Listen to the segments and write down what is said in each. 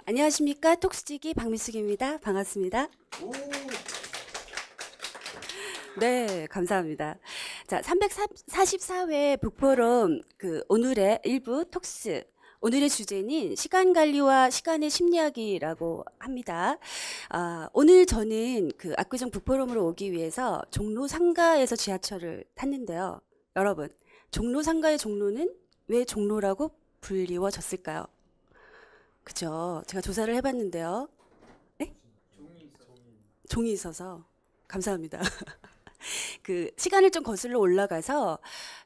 안녕하십니까. 톡스지기 박미숙입니다. 반갑습니다. 오. 네, 감사합니다. 자, 344회 북포럼 오늘의 일부 톡스. 오늘의 주제는 시간 관리와 시간의 심리학이라고 합니다. 오늘 저는 압구정 북포럼으로 오기 위해서 종로 상가에서 지하철을 탔는데요. 여러분, 종로 상가의 종로는 왜 종로라고 불리워졌을까요? 그죠? 제가 조사를 해봤는데요. 네? 종이 있어서. 감사합니다. 시간을 좀 거슬러 올라가서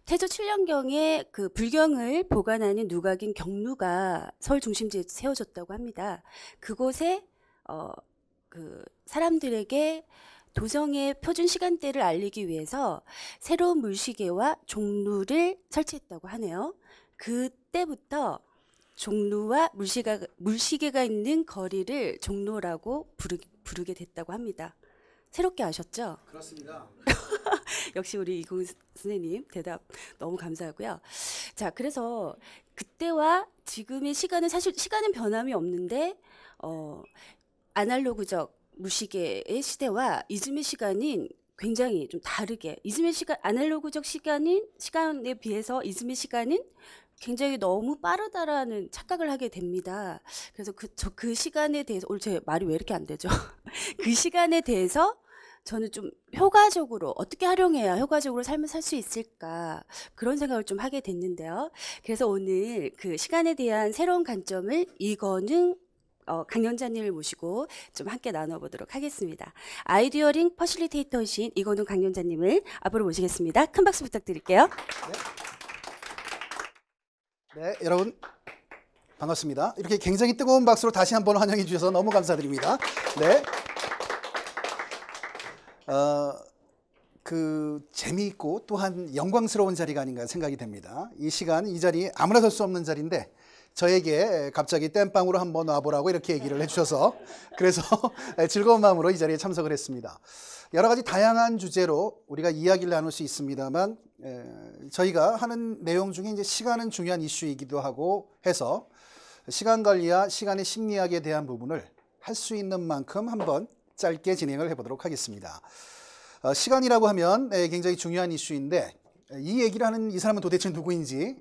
태조 7년경에 불경을 보관하는 누각인 경루가 서울 중심지에 세워졌다고 합니다. 그곳에 사람들에게 도성의 표준 시간대를 알리기 위해서 새로운 물시계와 종루를 설치했다고 하네요. 그때부터 종루와 물시계가 있는 거리를 종로라고 부르게 됐다고 합니다. 새롭게 아셨죠? 그렇습니다. 역시 우리 이공 선생님 대답 너무 감사하고요. 자, 그래서 그때와 지금의 시간은 사실 시간은 변함이 없는데 아날로그적 물시계의 시대와 이즘의 시간은 굉장히 좀 다르게 아날로그적 시간에 비해서 이즘의 시간은 굉장히 너무 빠르다라는 착각을 하게 됩니다. 그래서 그 시간에 대해서 오늘 제 말이 왜 이렇게 안 되죠? 그 시간에 대해서 저는 좀 효과적으로 어떻게 활용해야 효과적으로 삶을 살 수 있을까 그런 생각을 좀 하게 됐는데요. 그래서 오늘 시간에 대한 새로운 관점을 이건웅 강연자님을 모시고 좀 함께 나눠보도록 하겠습니다. 아이디어링 퍼실리테이터이신 이건웅 강연자님을 앞으로 모시겠습니다. 큰 박수 부탁드릴게요. 네, 여러분 반갑습니다. 이렇게 굉장히 뜨거운 박수로 다시 한번 환영해 주셔서 너무 감사드립니다. 네. 재미있고 또한 영광스러운 자리가 아닌가 생각이 됩니다. 이 시간, 이 자리 아무나 설 수 없는 자리인데 저에게 갑자기 땜빵으로 한번 와보라고 이렇게 얘기를 해주셔서 그래서 즐거운 마음으로 이 자리에 참석을 했습니다. 여러 가지 다양한 주제로 우리가 이야기를 나눌 수 있습니다만 저희가 하는 내용 중에 이제 시간은 중요한 이슈이기도 하고 해서 시간 관리와 시간의 심리학에 대한 부분을 할 수 있는 만큼 한번 짧게 진행을 해보도록 하겠습니다. 시간이라고 하면 굉장히 중요한 이슈인데 이 얘기를 하는 이 사람은 도대체 누구인지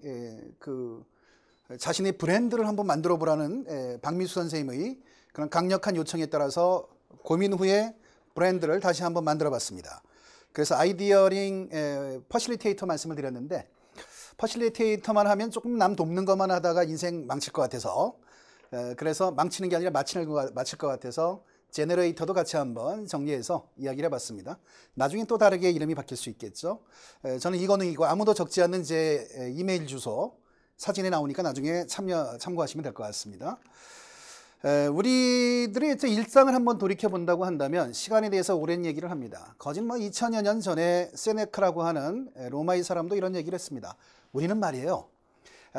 자신의 브랜드를 한번 만들어 보라는 박미수 선생님의 그런 강력한 요청에 따라서 고민 후에 브랜드를 다시 한번 만들어 봤습니다. 그래서 아이디어링 퍼실리테이터 말씀을 드렸는데 퍼실리테이터만 하면 조금 남 돕는 것만 하다가 인생 망칠 것 같아서 그래서 망치는 게 아니라 마칠 것 같아서 제너레이터도 같이 한번 정리해서 이야기를 해봤습니다. 나중에 또 다르게 이름이 바뀔 수 있겠죠. 저는 이건웅이고 아무도 적지 않는 제 이메일 주소 사진에 나오니까 나중에 참고하시면 될 것 같습니다. 우리들의 일상을 한번 돌이켜 본다고 한다면 시간에 대해서 오랜 얘기를 합니다. 거짓 2000여 년 전에 세네카라고 하는 로마의 사람도 이런 얘기를 했습니다. 우리는 말이에요.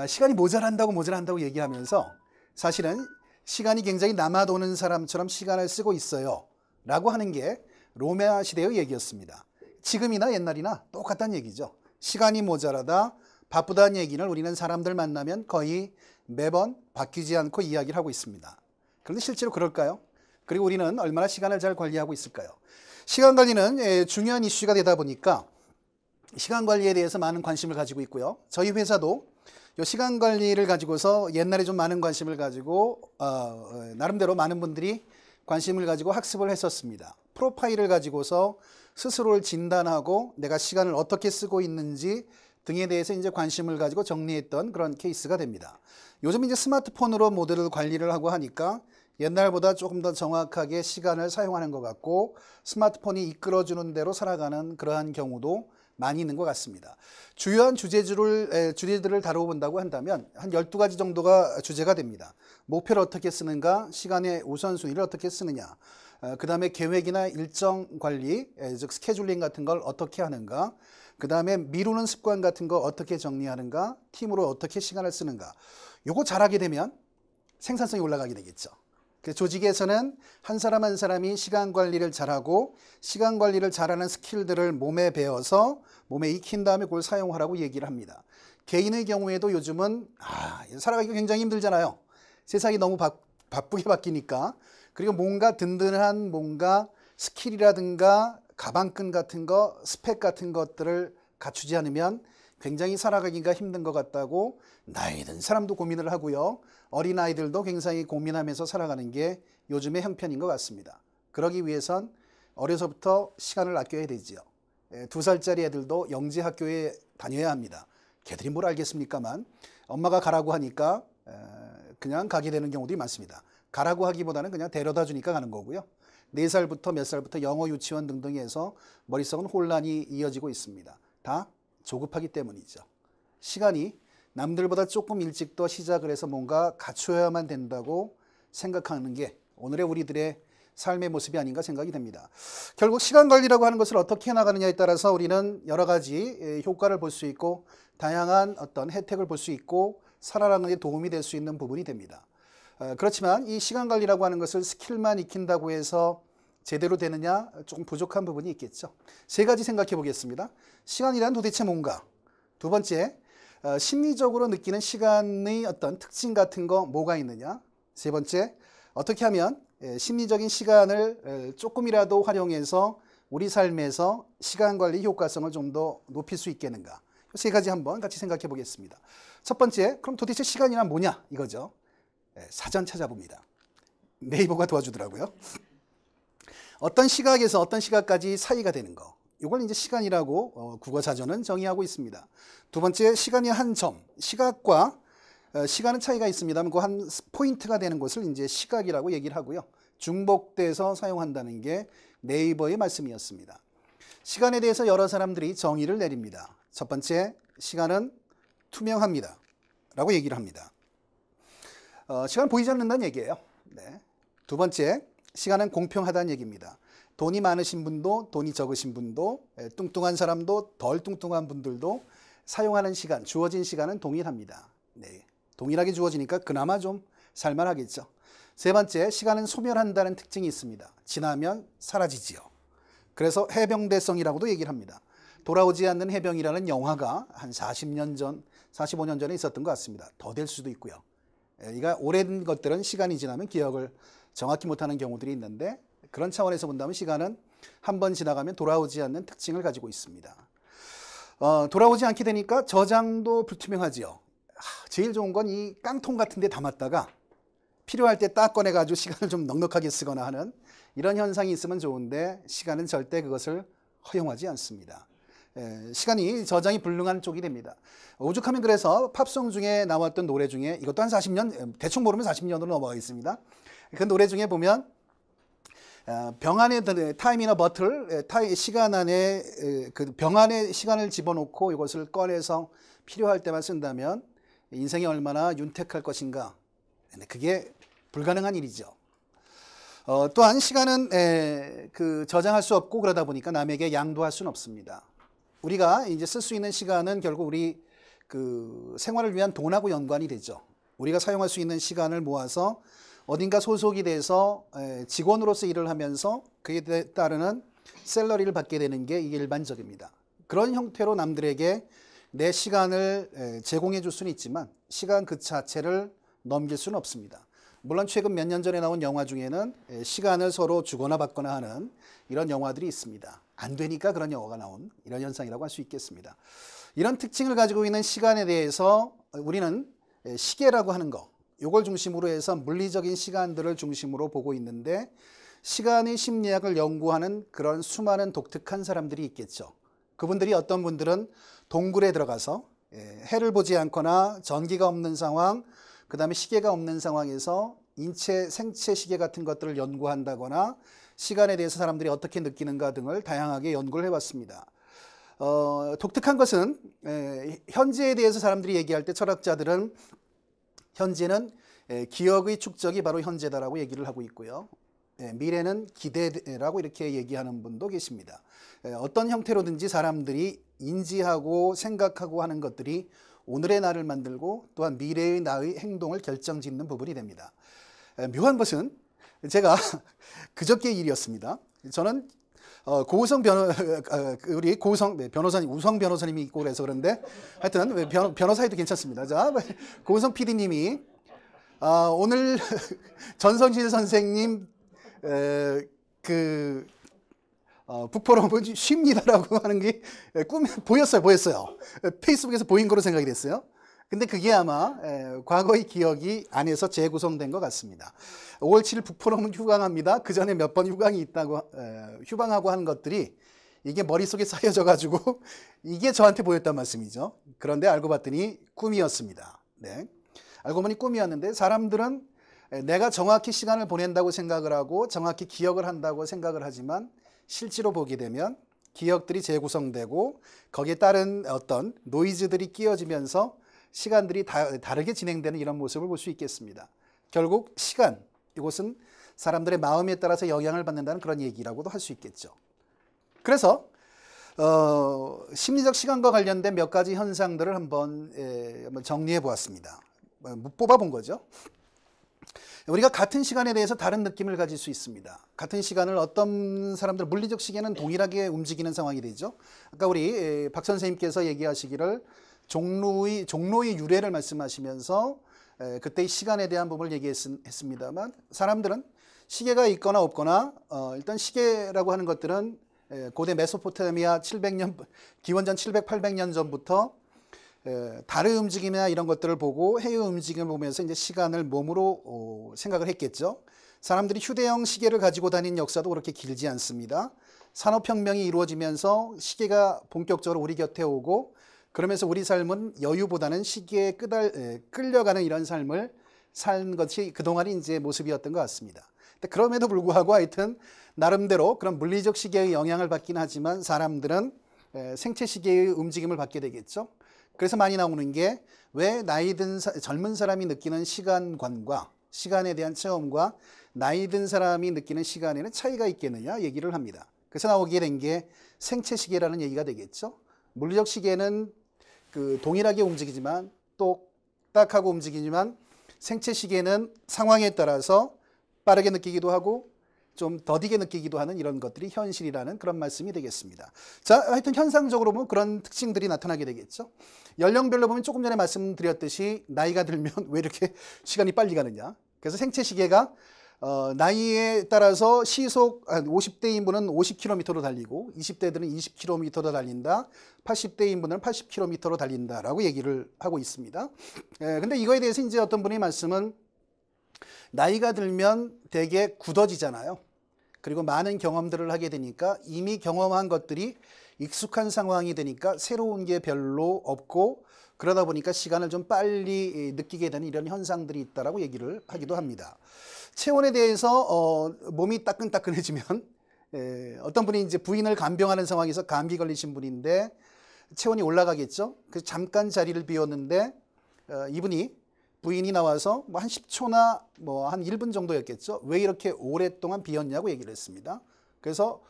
시간이 모자란다고 얘기하면서 사실은 시간이 굉장히 남아도는 사람처럼 시간을 쓰고 있어요 라고 하는 게 로마 시대의 얘기였습니다. 지금이나 옛날이나 똑같다는 얘기죠. 시간이 모자라다 바쁘다는 얘기는 우리는 사람들 만나면 거의 매번 바뀌지 않고 이야기를 하고 있습니다. 그런데 실제로 그럴까요? 그리고 우리는 얼마나 시간을 잘 관리하고 있을까요? 시간 관리는 중요한 이슈가 되다 보니까 시간 관리에 대해서 많은 관심을 가지고 있고요. 저희 회사도 이 시간 관리를 가지고서 옛날에 좀 많은 관심을 가지고 나름대로 많은 분들이 관심을 가지고 학습을 했었습니다. 프로파일을 가지고서 스스로를 진단하고 내가 시간을 어떻게 쓰고 있는지 등에 대해서 이제 관심을 가지고 정리했던 그런 케이스가 됩니다. 요즘 이제 스마트폰으로 모두를 관리를 하고 하니까 옛날보다 조금 더 정확하게 시간을 사용하는 것 같고 스마트폰이 이끌어주는 대로 살아가는 그러한 경우도 많이 있는 것 같습니다. 주요한 주제들을 다뤄본다고 한다면 한 12가지 정도가 주제가 됩니다. 목표를 어떻게 쓰는가, 시간의 우선순위를 어떻게 쓰느냐, 그 다음에 계획이나 일정 관리, 즉 스케줄링 같은 걸 어떻게 하는가, 그 다음에 미루는 습관 같은 거 어떻게 정리하는가, 팀으로 어떻게 시간을 쓰는가. 요거 잘하게 되면 생산성이 올라가게 되겠죠. 그래서 조직에서는 한 사람 한 사람이 시간 관리를 잘하고 시간 관리를 잘하는 스킬들을 몸에 배워서 몸에 익힌 다음에 그걸 사용하라고 얘기를 합니다. 개인의 경우에도 요즘은 살아가기가 굉장히 힘들잖아요. 세상이 너무 바쁘게 바뀌니까. 그리고 뭔가 든든한 뭔가 스킬이라든가 가방끈 같은 거, 스펙 같은 것들을 갖추지 않으면 굉장히 살아가기가 힘든 것 같다고 나이 든 사람도 고민을 하고요. 어린아이들도 굉장히 고민하면서 살아가는 게 요즘의 형편인 것 같습니다. 그러기 위해선 어려서부터 시간을 아껴야 되지요. 2살짜리 애들도 영재학교에 다녀야 합니다. 걔들이 뭘 알겠습니까만 엄마가 가라고 하니까 그냥 가게 되는 경우들이 많습니다. 가라고 하기보다는 그냥 데려다 주니까 가는 거고요. 4살부터 몇 살부터 영어 유치원 등등 해서 머릿속은 혼란이 이어지고 있습니다. 다 조급하기 때문이죠. 시간이 남들보다 조금 일찍 더 시작을 해서 뭔가 갖춰야만 된다고 생각하는 게 오늘의 우리들의 삶의 모습이 아닌가 생각이 됩니다. 결국 시간 관리라고 하는 것을 어떻게 해나가느냐에 따라서 우리는 여러 가지 효과를 볼 수 있고 다양한 어떤 혜택을 볼 수 있고 살아가는 데 도움이 될 수 있는 부분이 됩니다. 그렇지만 이 시간 관리라고 하는 것을 스킬만 익힌다고 해서 제대로 되느냐 조금 부족한 부분이 있겠죠. 3가지 생각해 보겠습니다. 시간이란 도대체 뭔가? 2번째, 심리적으로 느끼는 시간의 어떤 특징 같은 거 뭐가 있느냐? 3번째, 어떻게 하면 심리적인 시간을 조금이라도 활용해서 우리 삶에서 시간 관리 효과성을 좀 더 높일 수 있겠는가? 3가지 한번 같이 생각해 보겠습니다. 첫 번째, 그럼 도대체 시간이란 뭐냐? 이거죠. 사전 찾아봅니다. 네이버가 도와주더라고요. 어떤 시각에서 어떤 시각까지 사이가 되는 거. 이걸 이제 시간이라고 국어사전은 정의하고 있습니다. 2번째, 시간이 한 점, 시각과 시간은 차이가 있습니다만 그 한 포인트가 되는 것을 이제 시각이라고 얘기를 하고요. 중복돼서 사용한다는 게 네이버의 말씀이었습니다. 시간에 대해서 여러 사람들이 정의를 내립니다. 첫 번째, 시간은 투명합니다. 라고 얘기를 합니다. 시간은 보이지 않는다는 얘기예요. 네. 2번째, 시간은 공평하다는 얘기입니다. 돈이 많으신 분도 돈이 적으신 분도 뚱뚱한 사람도 덜 뚱뚱한 분들도 사용하는 시간, 주어진 시간은 동일합니다. 네. 동일하게 주어지니까 그나마 좀 살만하겠죠. 3번째, 시간은 소멸한다는 특징이 있습니다. 지나면 사라지지요. 그래서 해병대성이라고도 얘기를 합니다. 돌아오지 않는 해병이라는 영화가 한 40년 전, 45년 전에 있었던 것 같습니다. 더 될 수도 있고요. 그러니까 오랜 것들은 시간이 지나면 기억을 정확히 못하는 경우들이 있는데 그런 차원에서 본다면 시간은 한 번 지나가면 돌아오지 않는 특징을 가지고 있습니다. 돌아오지 않게 되니까 저장도 불투명하지요. 제일 좋은 건 이 깡통 같은 데 담았다가 필요할 때 딱 꺼내가지고 시간을 좀 넉넉하게 쓰거나 하는 이런 현상이 있으면 좋은데 시간은 절대 그것을 허용하지 않습니다. 시간이 저장이 불능한 쪽이 됩니다. 오죽하면 그래서 팝송 중에 나왔던 노래 중에 이것도 한 40년, 대충 모르면 40년으로 넘어가겠습니다. 그 노래 중에 보면 병 안에 타임 인 어 버틀, 시간 안에 그 병 안에 시간을 집어넣고 이것을 꺼내서 필요할 때만 쓴다면 인생이 얼마나 윤택할 것인가. 그게 불가능한 일이죠. 또한 시간은 그 저장할 수 없고 그러다 보니까 남에게 양도할 수는 없습니다. 우리가 이제 쓸 수 있는 시간은 결국 우리 그 생활을 위한 돈하고 연관이 되죠. 우리가 사용할 수 있는 시간을 모아서 어딘가 소속이 돼서 직원으로서 일을 하면서 그에 따르는 샐러리를 받게 되는 게 이게 일반적입니다. 그런 형태로 남들에게 내 시간을 제공해 줄 수는 있지만 시간 그 자체를 넘길 수는 없습니다. 물론 최근 몇 년 전에 나온 영화 중에는 시간을 서로 주거나 받거나 하는 이런 영화들이 있습니다. 안 되니까 그런 영화가 나온 이런 현상이라고 할 수 있겠습니다. 이런 특징을 가지고 있는 시간에 대해서 우리는 시계라고 하는 거, 이걸 중심으로 해서 물리적인 시간들을 중심으로 보고 있는데 시간의 심리학을 연구하는 그런 수많은 독특한 사람들이 있겠죠. 그분들이 어떤 분들은 동굴에 들어가서 해를 보지 않거나 전기가 없는 상황, 그 다음에 시계가 없는 상황에서 인체, 생체 시계 같은 것들을 연구한다거나 시간에 대해서 사람들이 어떻게 느끼는가 등을 다양하게 연구를 해왔습니다. 독특한 것은 현재에 대해서 사람들이 얘기할 때 철학자들은 현재는 기억의 축적이 바로 현재다라고 얘기를 하고 있고요. 미래는 기대라고 이렇게 얘기하는 분도 계십니다. 어떤 형태로든지 사람들이 인지하고 생각하고 하는 것들이 오늘의 나를 만들고 또한 미래의 나의 행동을 결정짓는 부분이 됩니다. 묘한 것은 제가 그저께 일이었습니다. 저는 고우성 우리 고우성 변호사님, 우성 변호사님이 있고 그래서 그런데 하여튼 변호사에도 괜찮습니다. 자, 고우성 PD님이 오늘 전성실 선생님 북포럼은 쉽니다라고 하는 게 보였어요. 페이스북에서 보인 거로 생각이 됐어요. 근데 그게 아마 과거의 기억이 안에서 재구성된 것 같습니다. 5월 7일 북포럼은 휴강합니다. 그 전에 몇 번 휴강이 있다고 휴방하고 하는 것들이 이게 머릿속에 쌓여져 가지고 이게 저한테 보였단 말씀이죠. 그런데 알고 봤더니 꿈이었습니다. 네. 알고 보니 꿈이었는데 사람들은 내가 정확히 시간을 보낸다고 생각을 하고 정확히 기억을 한다고 생각을 하지만 실제로 보게 되면 기억들이 재구성되고 거기에 따른 어떤 노이즈들이 끼어지면서 시간들이 다르게 진행되는 이런 모습을 볼 수 있겠습니다. 결국 시간, 이것은 사람들의 마음에 따라서 영향을 받는다는 그런 얘기라고도 할 수 있겠죠. 그래서 심리적 시간과 관련된 몇 가지 현상들을 한번 정리해 보았습니다. 뽑아본 거죠. 우리가 같은 시간에 대해서 다른 느낌을 가질 수 있습니다. 같은 시간을 어떤 사람들, 물리적 시계는 동일하게 움직이는 상황이 되죠. 아까 우리 박 선생님께서 얘기하시기를 종로의 유래를 말씀하시면서 그때의 시간에 대한 부분을 얘기했습니다만 사람들은 시계가 있거나 없거나 일단 시계라고 하는 것들은 고대 메소포타미아 700년, 기원전 700, 800년 전부터 달의 움직임이나 이런 것들을 보고 해의 움직임을 보면서 이제 시간을 몸으로 생각을 했겠죠. 사람들이 휴대용 시계를 가지고 다닌 역사도 그렇게 길지 않습니다. 산업혁명이 이루어지면서 시계가 본격적으로 우리 곁에 오고 그러면서 우리 삶은 여유보다는 시계에 끌려가는 이런 삶을 산 것이 그동안의 이제 모습이었던 것 같습니다. 그럼에도 불구하고 하여튼 나름대로 그런 물리적 시계의 영향을 받긴 하지만 사람들은 생체 시계의 움직임을 받게 되겠죠. 그래서 많이 나오는 게 왜 나이 든 젊은 사람이 느끼는 시간관과 시간에 대한 체험과 나이 든 사람이 느끼는 시간에는 차이가 있겠느냐 얘기를 합니다. 그래서 나오게 된 게 생체 시계라는 얘기가 되겠죠. 물리적 시계는 동일하게 움직이지만 똑딱하고 움직이지만 생체 시계는 상황에 따라서 빠르게 느끼기도 하고 좀 더디게 느끼기도 하는 이런 것들이 현실이라는 그런 말씀이 되겠습니다. 자, 하여튼 현상적으로 보면 그런 특징들이 나타나게 되겠죠. 연령별로 보면 조금 전에 말씀드렸듯이 나이가 들면 왜 이렇게 시간이 빨리 가느냐. 그래서 생체 시계가 나이에 따라서 시속 50대인 분은 50km로 달리고 20대들은 20km로 달린다. 80대인 분은 80km로 달린다라고 얘기를 하고 있습니다. 근데 이거에 대해서 이제 어떤 분이 말씀은 나이가 들면 되게 굳어지잖아요. 그리고 많은 경험들을 하게 되니까 이미 경험한 것들이 익숙한 상황이 되니까 새로운 게 별로 없고 그러다 보니까 시간을 좀 빨리 느끼게 되는 이런 현상들이 있다라고 얘기를 하기도 합니다. 체온에 대해서 몸이 따끈따끈해지면 어떤 분이 이제 부인을 간병하는 상황에서 감기 걸리신 분인데 체온이 올라가겠죠. 그래서 잠깐 자리를 비웠는데 이분이 부인이 나와서 뭐 한 10초나 뭐 한 1분 정도였겠죠. 왜 이렇게 오랫동안 비었냐고 얘기를 했습니다. 그래서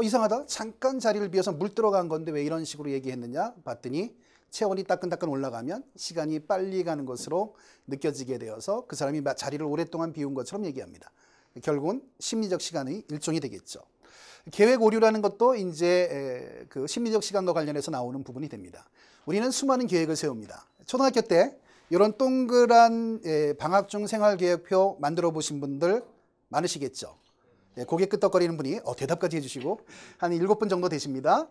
이상하다. 잠깐 자리를 비워서 물 들어간 건데 왜 이런 식으로 얘기했느냐 봤더니 체온이 따끈따끈 올라가면 시간이 빨리 가는 것으로 느껴지게 되어서 그 사람이 자리를 오랫동안 비운 것처럼 얘기합니다. 결국은 심리적 시간의 일종이 되겠죠. 계획 오류라는 것도 이제 그 심리적 시간과 관련해서 나오는 부분이 됩니다. 우리는 수많은 계획을 세웁니다. 초등학교 때 이런 동그란 방학 중 생활계획표 만들어 보신 분들 많으시겠죠. 고개 끄덕거리는 분이 대답까지 해주시고 한 7분 정도 되십니다.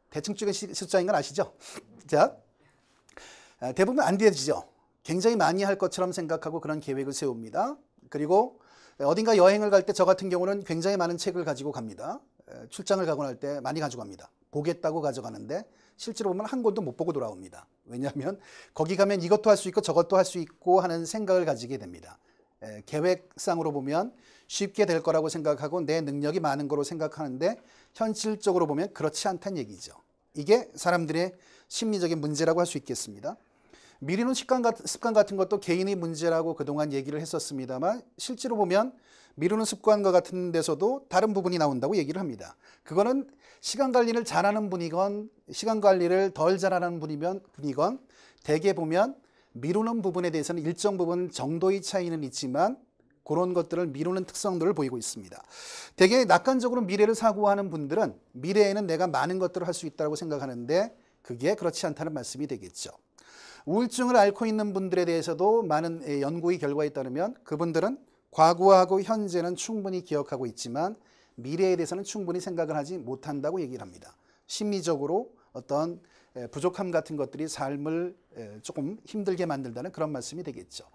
대충 찍은 숫자인 건 아시죠? 자, 대부분 안 되어지죠. 굉장히 많이 할 것처럼 생각하고 그런 계획을 세웁니다. 그리고 어딘가 여행을 갈 때 저 같은 경우는 굉장히 많은 책을 가지고 갑니다. 출장을 가고 날 때 많이 가져갑니다. 보겠다고 가져가는데 실제로 보면 한 권도 못 보고 돌아옵니다. 왜냐하면 거기 가면 이것도 할 수 있고 저것도 할 수 있고 하는 생각을 가지게 됩니다. 계획상으로 보면 쉽게 될 거라고 생각하고 내 능력이 많은 거로 생각하는데 현실적으로 보면 그렇지 않다는 얘기죠. 이게 사람들의 심리적인 문제라고 할 수 있겠습니다. 미루는 습관 같은 것도 개인의 문제라고 그동안 얘기를 했었습니다만 실제로 보면 미루는 습관과 같은 데서도 다른 부분이 나온다고 얘기를 합니다. 그거는 시간 관리를 잘하는 분이건 시간 관리를 덜 잘하는 분이건 대개 보면 미루는 부분에 대해서는 일정 부분 정도의 차이는 있지만 그런 것들을 미루는 특성들을 보이고 있습니다. 대개 낙관적으로 미래를 사고하는 분들은 미래에는 내가 많은 것들을 할 수 있다고 생각하는데 그게 그렇지 않다는 말씀이 되겠죠. 우울증을 앓고 있는 분들에 대해서도 많은 연구의 결과에 따르면 그분들은 과거하고 현재는 충분히 기억하고 있지만 미래에 대해서는 충분히 생각을 하지 못한다고 얘기를 합니다. 심리적으로 어떤 부족함 같은 것들이 삶을 조금 힘들게 만들다는 그런 말씀이 되겠죠.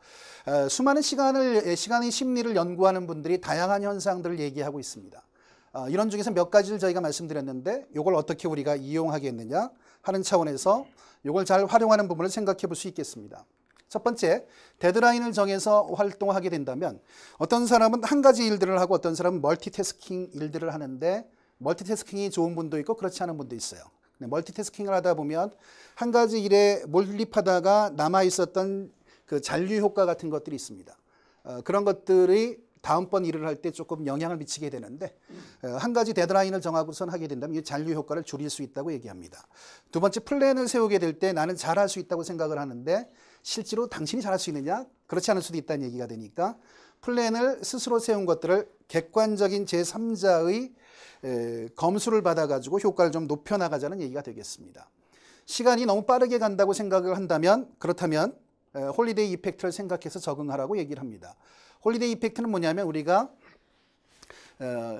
수많은 시간의 심리를 연구하는 분들이 다양한 현상들을 얘기하고 있습니다. 이런 중에서 몇 가지를 저희가 말씀드렸는데 이걸 어떻게 우리가 이용하겠느냐 하는 차원에서 이걸 잘 활용하는 부분을 생각해 볼 수 있겠습니다. 첫 번째, 데드라인을 정해서 활동하게 된다면 어떤 사람은 한 가지 일들을 하고 어떤 사람은 멀티태스킹 일들을 하는데 멀티태스킹이 좋은 분도 있고 그렇지 않은 분도 있어요. 멀티태스킹을 하다 보면 한 가지 일에 몰입하다가 남아있었던 그 잔류 효과 같은 것들이 있습니다. 그런 것들이 다음번 일을 할 때 조금 영향을 미치게 되는데 한 가지 데드라인을 정하고선 하게 된다면 이 잔류 효과를 줄일 수 있다고 얘기합니다. 두 번째, 플랜을 세우게 될 때 나는 잘할 수 있다고 생각을 하는데 실제로 당신이 잘할 수 있느냐? 그렇지 않을 수도 있다는 얘기가 되니까 플랜을 스스로 세운 것들을 객관적인 제3자의 검수를 받아가지고 효과를 좀 높여나가자는 얘기가 되겠습니다. 시간이 너무 빠르게 간다고 생각을 한다면 그렇다면 홀리데이 이펙트를 생각해서 적응하라고 얘기를 합니다. 홀리데이 이펙트는 뭐냐면 우리가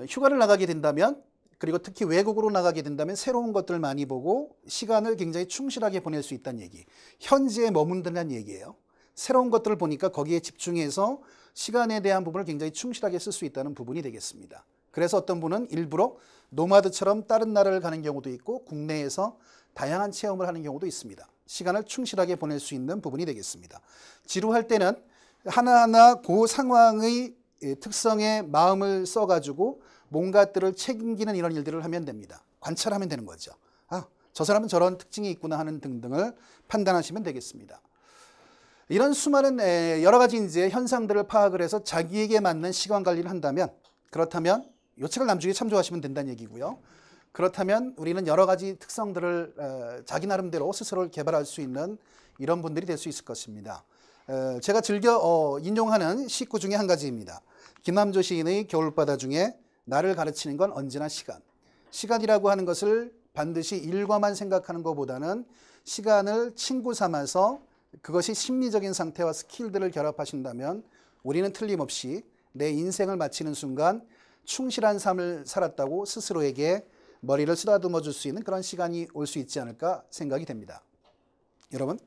휴가를 나가게 된다면 그리고 특히 외국으로 나가게 된다면 새로운 것들을 많이 보고 시간을 굉장히 충실하게 보낼 수 있다는 얘기. 현재에 머문다는 얘기예요. 새로운 것들을 보니까 거기에 집중해서 시간에 대한 부분을 굉장히 충실하게 쓸 수 있다는 부분이 되겠습니다. 그래서 어떤 분은 일부러 노마드처럼 다른 나라를 가는 경우도 있고 국내에서 다양한 체험을 하는 경우도 있습니다. 시간을 충실하게 보낼 수 있는 부분이 되겠습니다. 지루할 때는 하나하나 그 상황의 특성에 마음을 써가지고 뭔가들을 책임지는 이런 일들을 하면 됩니다. 관찰하면 되는 거죠. 아, 저 사람은 저런 특징이 있구나 하는 등등을 판단하시면 되겠습니다. 이런 수많은 여러 가지 이제 현상들을 파악을 해서 자기에게 맞는 시간 관리를 한다면 그렇다면 이 책을 나중에 참조하시면 된다는 얘기고요. 그렇다면 우리는 여러 가지 특성들을 자기 나름대로 스스로를 개발할 수 있는 이런 분들이 될 수 있을 것입니다. 제가 즐겨 인용하는 시구 중에 한 가지입니다. 김남조 시인의 겨울바다 중에 나를 가르치는 건 언제나 시간. 시간이라고 하는 것을 반드시 일과만 생각하는 것보다는 시간을 친구 삼아서 그것이 심리적인 상태와 스킬들을 결합하신다면 우리는 틀림없이 내 인생을 마치는 순간 충실한 삶을 살았다고 스스로에게 머리를 쓰다듬어 줄 수 있는 그런 시간이 올 수 있지 않을까 생각이 됩니다. 여러분,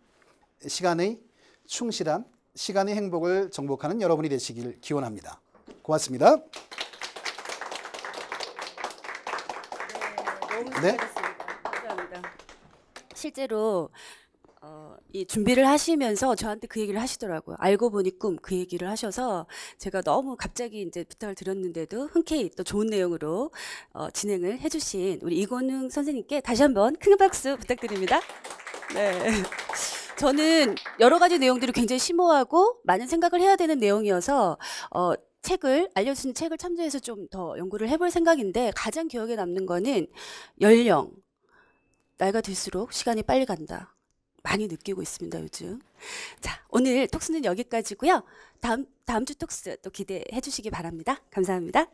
시간의 충실한 시간의 행복을 정복하는 여러분이 되시길 기원합니다. 고맙습니다. 너무 잘했습니다. 감사합니다. 실제로 이 준비를 하시면서 저한테 그 얘기를 하시더라고요. 알고 보니 꿈 그 얘기를 하셔서 제가 너무 갑자기 이제 부탁을 드렸는데도 흔쾌히 또 좋은 내용으로 진행을 해주신 우리 이건웅 선생님께 다시 한번 큰 박수 부탁드립니다. 네. 저는 여러 가지 내용들이 굉장히 심오하고 많은 생각을 해야 되는 내용이어서 알려주신 책을 참조해서 좀 더 연구를 해볼 생각인데 가장 기억에 남는 거는 연령. 나이가 들수록 시간이 빨리 간다. 많이 느끼고 있습니다, 요즘. 자, 오늘 톡스는 여기까지고요. 다음 주 톡스 또 기대해 주시기 바랍니다. 감사합니다.